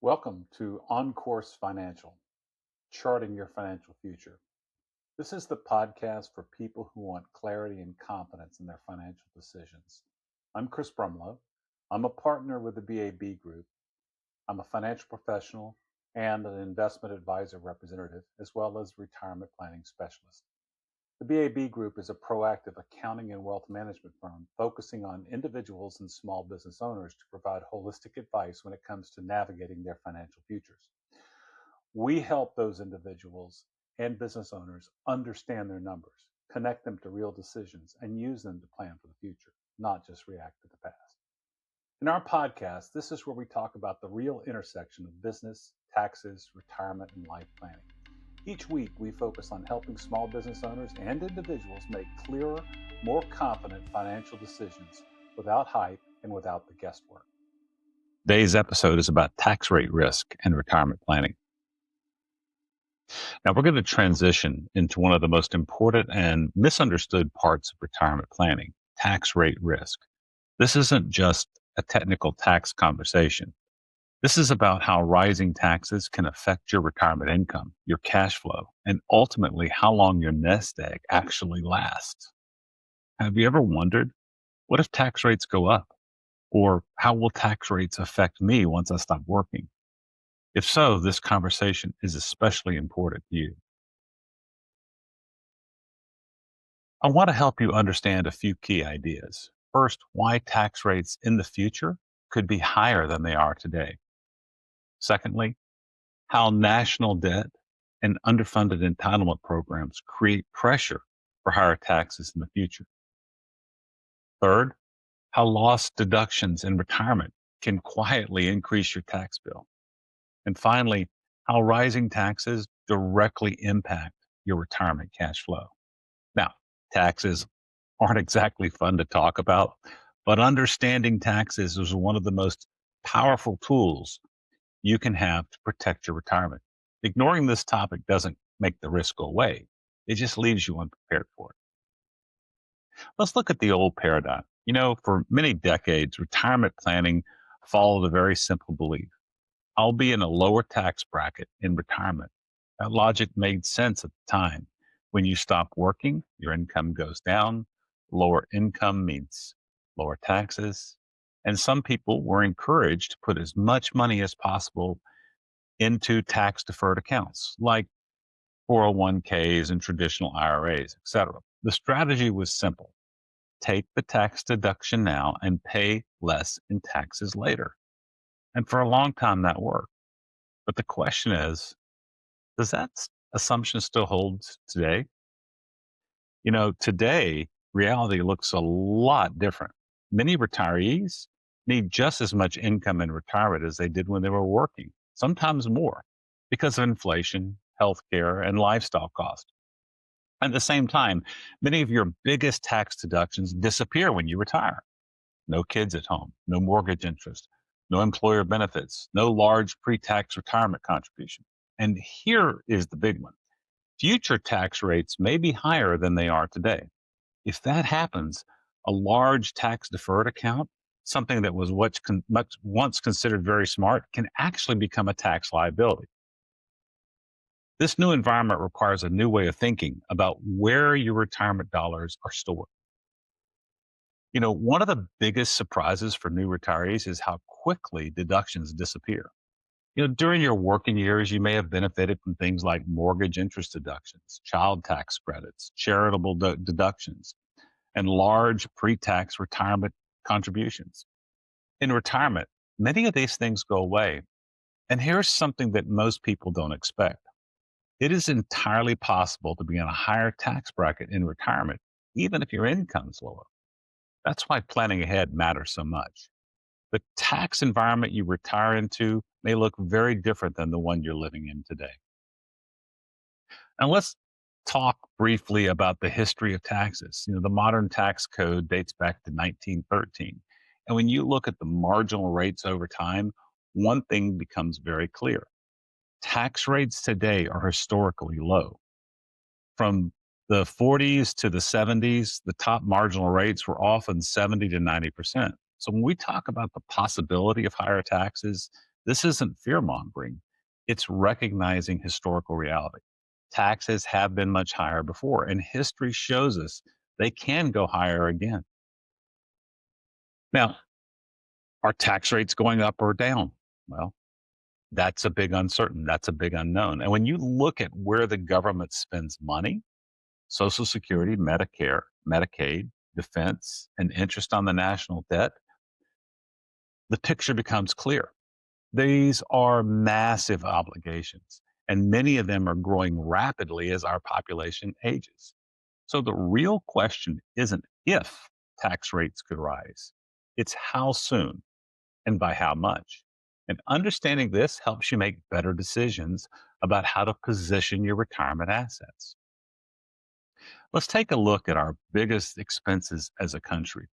Welcome to On Course Financial, Charting Your Financial Future. This is the podcast for people who want clarity and confidence in their financial decisions. I'm Chris Brumlow. I'm a partner with the BAB Group. I'm a financial professional and an investment advisor representative, as well as retirement planning specialist. The BAB Group is a proactive accounting and wealth management firm focusing on individuals and small business owners to provide holistic advice when it comes to navigating their financial futures. We help those individuals and business owners understand their numbers, connect them to real decisions, and use them to plan for the future, not just react to the past. In our podcast, this is where we talk about the real intersection of business, taxes, retirement, and life planning. Each week, we focus on helping small business owners and individuals make clearer, more confident financial decisions without hype and without the guesswork. Today's episode is about tax rate risk and retirement planning. Now, we're going to transition into one of the most important and misunderstood parts of retirement planning, tax rate risk. This isn't just a technical tax conversation. This is about how rising taxes can affect your retirement income, your cash flow, and ultimately how long your nest egg actually lasts. Have you ever wondered, what if tax rates go up? Or how will tax rates affect me once I stop working? If so, this conversation is especially important to you. I want to help you understand a few key ideas. First, why tax rates in the future could be higher than they are today. Secondly, how national debt and underfunded entitlement programs create pressure for higher taxes in the future. Third, how lost deductions in retirement can quietly increase your tax bill. And finally, how rising taxes directly impact your retirement cash flow. Now, taxes aren't exactly fun to talk about, but understanding taxes is one of the most powerful tools you can have to protect your retirement. Ignoring this topic doesn't make the risk go away. It just leaves you unprepared for it. Let's look at the old paradigm. For many decades, retirement planning followed a very simple belief. I'll be in a lower tax bracket in retirement. That logic made sense at the time. When you stop working, your income goes down. Lower income means lower taxes. And some people were encouraged to put as much money as possible into tax deferred accounts like 401ks and traditional IRAs, etc. The strategy was simple. Take the tax deduction now and pay less in taxes later. And for a long time that worked. But the question is, does that assumption still hold today? Today, reality looks a lot different. Many retirees need just as much income in retirement as they did when they were working, sometimes more, because of inflation, healthcare, and lifestyle costs. At the same time, many of your biggest tax deductions disappear when you retire. No kids at home, no mortgage interest, no employer benefits, no large pre-tax retirement contribution. And here is the big one. Future tax rates may be higher than they are today. If that happens, a large tax deferred account, something that was once considered very smart, can actually become a tax liability. This new environment requires a new way of thinking about where your retirement dollars are stored. One of the biggest surprises for new retirees is how quickly deductions disappear. During your working years, you may have benefited from things like mortgage interest deductions, child tax credits, charitable deductions, and large pre-tax retirement contributions. In retirement, many of these things go away. And here's something that most people don't expect. It is entirely possible to be in a higher tax bracket in retirement, even if your income is lower. That's why planning ahead matters so much. The tax environment you retire into may look very different than the one you're living in today. Now let's talk briefly about the history of taxes. The modern tax code dates back to 1913. And when you look at the marginal rates over time, one thing becomes very clear. Tax rates today are historically low. From the 40s to the 70s, the top marginal rates were often 70 to 90%. So when we talk about the possibility of higher taxes, This isn't fear mongering, it's recognizing historical reality. Taxes have been much higher before, and history shows us they can go higher again. Now, are tax rates going up or down? Well, that's a big uncertain. That's a big unknown. And when you look at where the government spends money, Social Security, Medicare, Medicaid, defense, and interest on the national debt, the picture becomes clear. These are massive obligations, and many of them are growing rapidly as our population ages. So the real question isn't if tax rates could rise, it's how soon and by how much. And understanding this helps you make better decisions about how to position your retirement assets. Let's take a look at our biggest expenses as a country.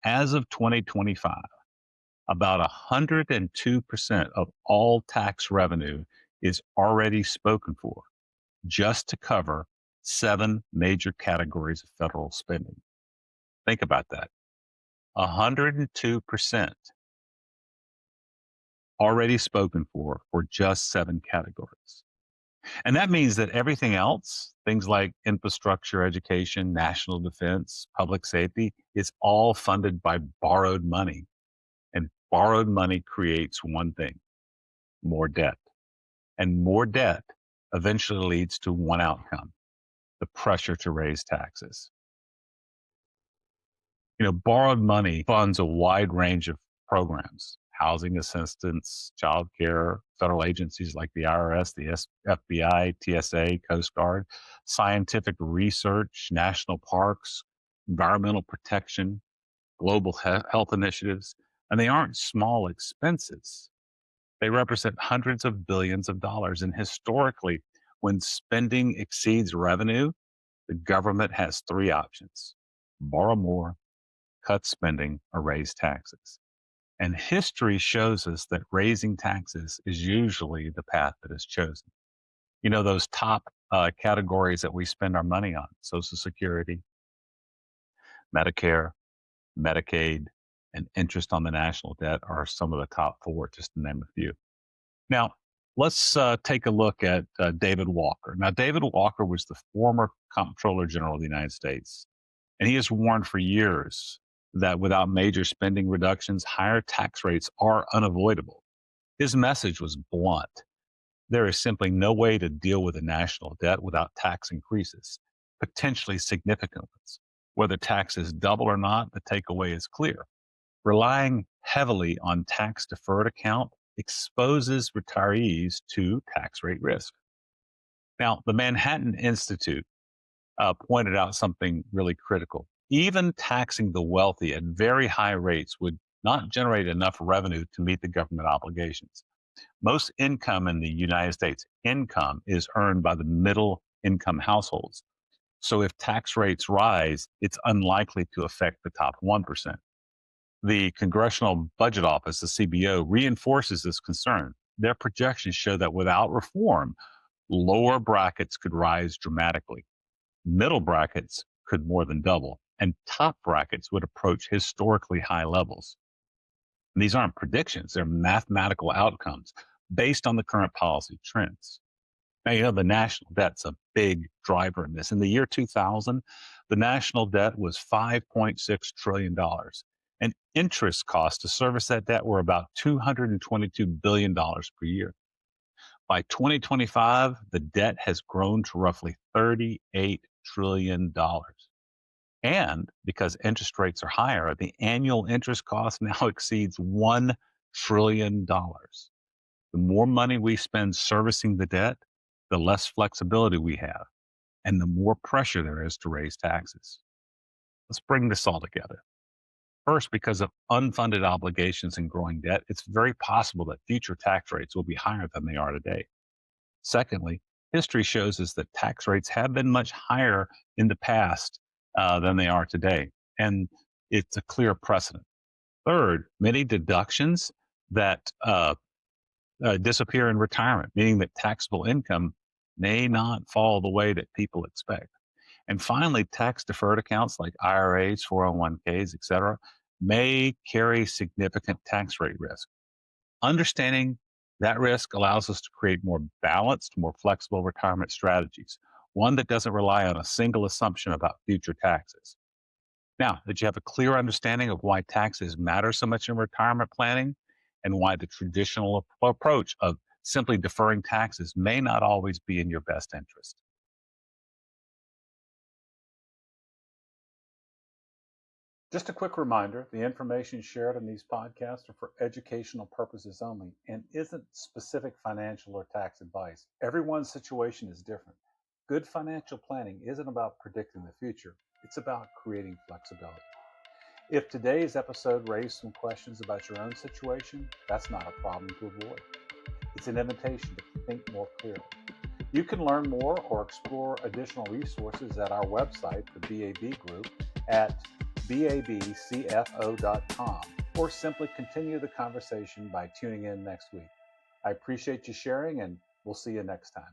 As of 2025, about 102% of all tax revenue is already spoken for, just to cover seven major categories of federal spending. Think about that. 102% already spoken for just seven categories. And that means that everything else, things like infrastructure, education, national defense, public safety, is all funded by borrowed money. And borrowed money creates one thing: more debt. And more debt eventually leads to one outcome: the pressure to raise taxes. Borrowed money funds a wide range of programs: housing assistance, child care, federal agencies like the IRS, the FBI, TSA, Coast Guard, scientific research, national parks, environmental protection, global health initiatives. And they aren't small expenses. They represent hundreds of billions of dollars. And historically, when spending exceeds revenue, the government has three options: borrow more, cut spending, or raise taxes. And history shows us that raising taxes is usually the path that is chosen. Those top categories that we spend our money on: Social Security, Medicare, Medicaid, and interest on the national debt are some of the top four, just to name a few. Now, let's take a look at David Walker. Now, David Walker was the former Comptroller General of the United States, and he has warned for years that without major spending reductions, higher tax rates are unavoidable. His message was blunt: there is simply no way to deal with a national debt without tax increases, potentially significant ones. Whether taxes double or not, the takeaway is clear. Relying heavily on tax deferred account exposes retirees to tax rate risk. Now, the Manhattan Institute pointed out something really critical. Even taxing the wealthy at very high rates would not generate enough revenue to meet the government obligations. Most income in the United States, income is earned by the middle income households. So if tax rates rise, it's unlikely to affect the top 1%. The Congressional Budget Office, the CBO, reinforces this concern. Their projections show that without reform, lower brackets could rise dramatically. Middle brackets could more than double, and top brackets would approach historically high levels. And these aren't predictions, they're mathematical outcomes based on the current policy trends. Now, the national debt's a big driver in this. In the year 2000, the national debt was $5.6 trillion. And interest costs to service that debt were about $222 billion per year. By 2025, the debt has grown to roughly $38 trillion. And because interest rates are higher, the annual interest cost now exceeds $1 trillion. The more money we spend servicing the debt, the less flexibility we have, and the more pressure there is to raise taxes. Let's bring this all together. First, because of unfunded obligations and growing debt, it's very possible that future tax rates will be higher than they are today. Secondly, history shows us that tax rates have been much higher in the past than they are today, and it's a clear precedent. Third, many deductions that disappear in retirement, meaning that taxable income may not fall the way that people expect. And finally, tax deferred accounts like IRAs, 401ks, et cetera, may carry significant tax rate risk. Understanding That risk allows us to create more balanced, more flexible retirement strategies, one that doesn't rely on a single assumption about future taxes. Now, did you have a clear understanding of why taxes matter so much in retirement planning and why the traditional approach of simply deferring taxes may not always be in your best interest? Just a quick reminder, the information shared in these podcasts are for educational purposes only and isn't specific financial or tax advice. Everyone's situation is different. Good financial planning isn't about predicting the future, it's about creating flexibility. If today's episode raised some questions about your own situation, that's not a problem to avoid. It's an invitation to think more clearly. You can learn more or explore additional resources at our website, the BAB Group, at babcfo.com, or simply continue the conversation by tuning in next week. I appreciate you sharing, and we'll see you next time.